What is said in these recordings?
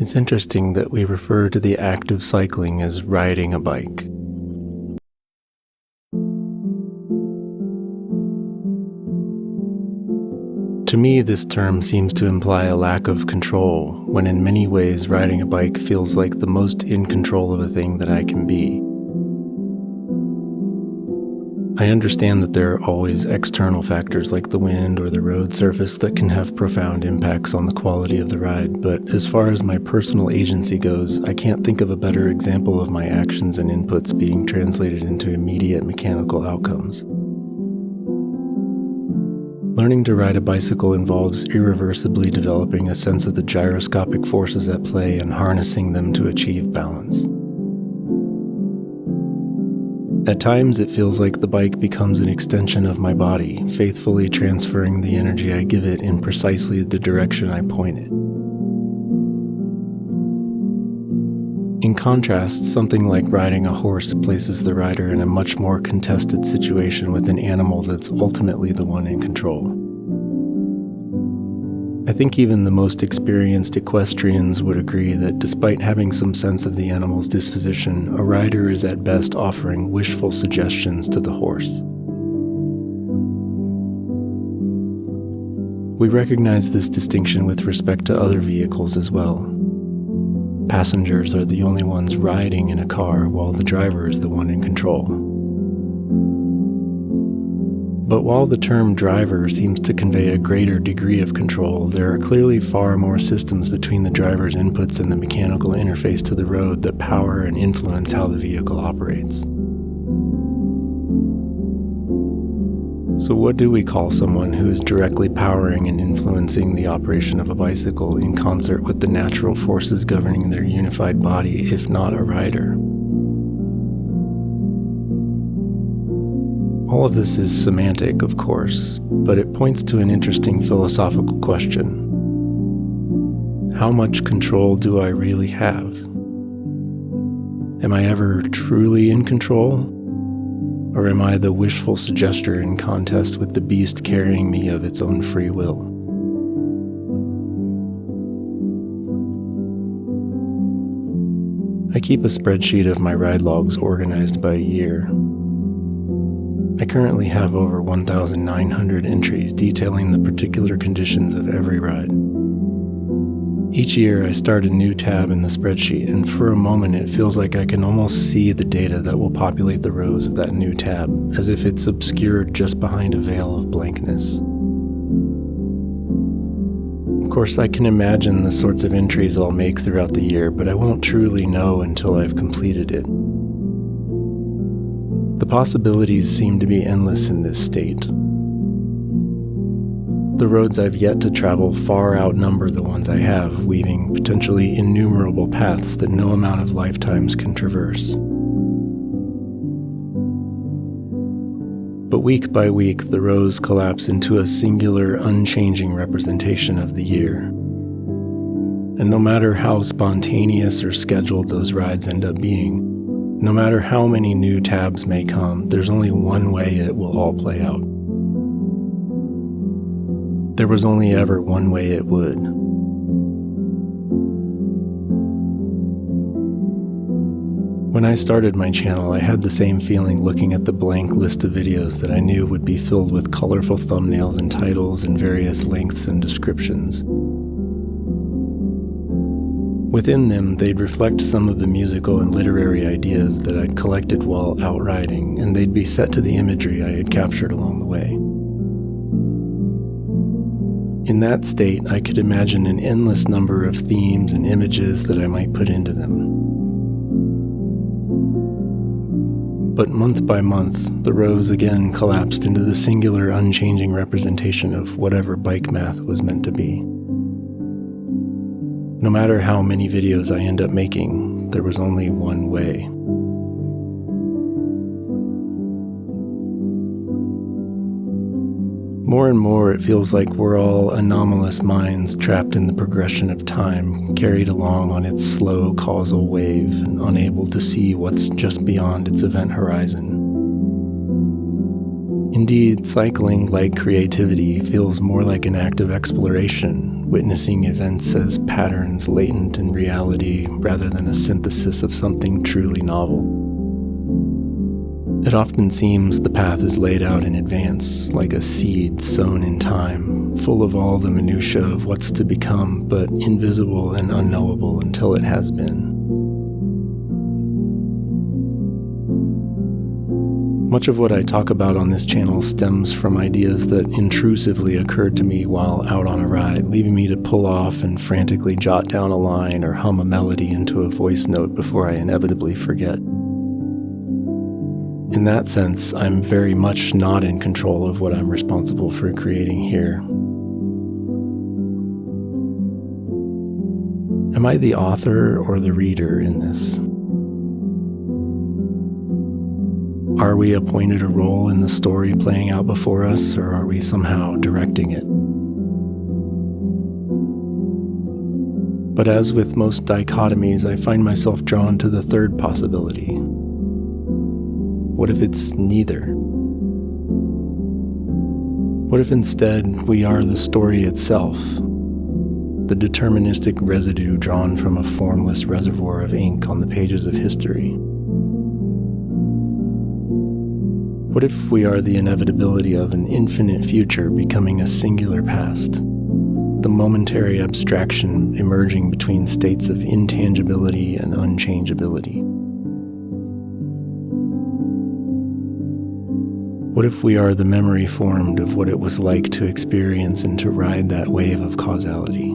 It's interesting that we refer to the act of cycling as riding a bike. To me, this term seems to imply a lack of control, when in many ways riding a bike feels like the most in control of a thing that I can be. I understand that there are always external factors like the wind or the road surface that can have profound impacts on the quality of the ride, but as far as my personal agency goes, I can't think of a better example of my actions and inputs being translated into immediate mechanical outcomes. Learning to ride a bicycle involves irreversibly developing a sense of the gyroscopic forces at play and harnessing them to achieve balance. At times, it feels like the bike becomes an extension of my body, faithfully transferring the energy I give it in precisely the direction I point it. In contrast, something like riding a horse places the rider in a much more contested situation with an animal that's ultimately the one in control. I think even the most experienced equestrians would agree that despite having some sense of the animal's disposition, a rider is at best offering wishful suggestions to the horse. We recognize this distinction with respect to other vehicles as well. Passengers are the only ones riding in a car, while the driver is the one in control. But while the term driver seems to convey a greater degree of control, there are clearly far more systems between the driver's inputs and the mechanical interface to the road that power and influence how the vehicle operates. So what do we call someone who is directly powering and influencing the operation of a bicycle in concert with the natural forces governing their unified body, if not a rider? All of this is semantic, of course, but it points to an interesting philosophical question. How much control do I really have? Am I ever truly in control? Or am I the wishful suggester in contest with the beast carrying me of its own free will? I keep a spreadsheet of my ride logs organized by year. I currently have over 1,900 entries detailing the particular conditions of every ride. Each year I start a new tab in the spreadsheet, and for a moment it feels like I can almost see the data that will populate the rows of that new tab, as if it's obscured just behind a veil of blankness. Of course, I can imagine the sorts of entries I'll make throughout the year, but I won't truly know until I've completed it. The possibilities seem to be endless in this state. The roads I've yet to travel far outnumber the ones I have, weaving potentially innumerable paths that no amount of lifetimes can traverse. But week by week, the rows collapse into a singular, unchanging representation of the year. And no matter how spontaneous or scheduled those rides end up being, no matter how many new tabs may come, there's only one way it will all play out. There was only ever one way it would. When I started my channel, I had the same feeling looking at the blank list of videos that I knew would be filled with colorful thumbnails and titles and various lengths and descriptions. Within them, they'd reflect some of the musical and literary ideas that I'd collected while out riding, and they'd be set to the imagery I had captured along the way. In that state, I could imagine an endless number of themes and images that I might put into them. But month by month, the rows again collapsed into the singular, unchanging representation of whatever bike math was meant to be. No matter how many videos I end up making, there was only one way. More and more, it feels like we're all anomalous minds trapped in the progression of time, carried along on its slow causal wave and unable to see what's just beyond its event horizon. Indeed, cycling, like creativity, feels more like an act of exploration, witnessing events as patterns latent in reality rather than a synthesis of something truly novel. It often seems the path is laid out in advance, like a seed sown in time, full of all the minutiae of what's to become, but invisible and unknowable until it has been. Much of what I talk about on this channel stems from ideas that intrusively occurred to me while out on a ride, leaving me to pull off and frantically jot down a line or hum a melody into a voice note before I inevitably forget. In that sense, I'm very much not in control of what I'm responsible for creating here. Am I the author or the reader in this? Are we appointed a role in the story playing out before us, or are we somehow directing it? But as with most dichotomies, I find myself drawn to the third possibility. What if it's neither? What if instead we are the story itself, the deterministic residue drawn from a formless reservoir of ink on the pages of history? What if we are the inevitability of an infinite future becoming a singular past, the momentary abstraction emerging between states of intangibility and unchangeability? What if we are the memory formed of what it was like to experience and to ride that wave of causality?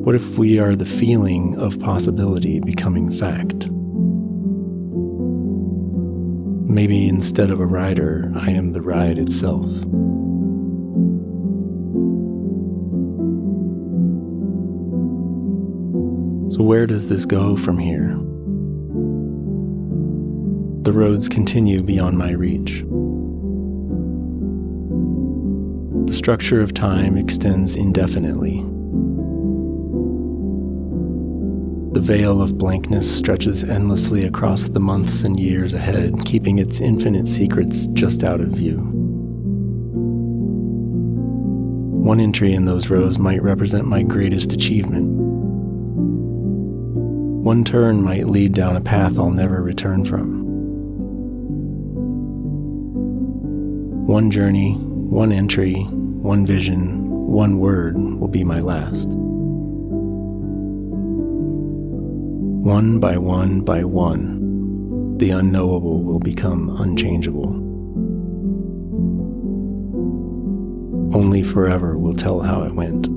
What if we are the feeling of possibility becoming fact? Maybe instead of a rider, I am the ride itself. So where does this go from here? The roads continue beyond my reach. The structure of time extends indefinitely. The veil of blankness stretches endlessly across the months and years ahead, keeping its infinite secrets just out of view. One entry in those rows might represent my greatest achievement. One turn might lead down a path I'll never return from. One journey, one entry, one vision, one word will be my last. One by one by one, the unknowable will become unchangeable. Only forever will tell how it went.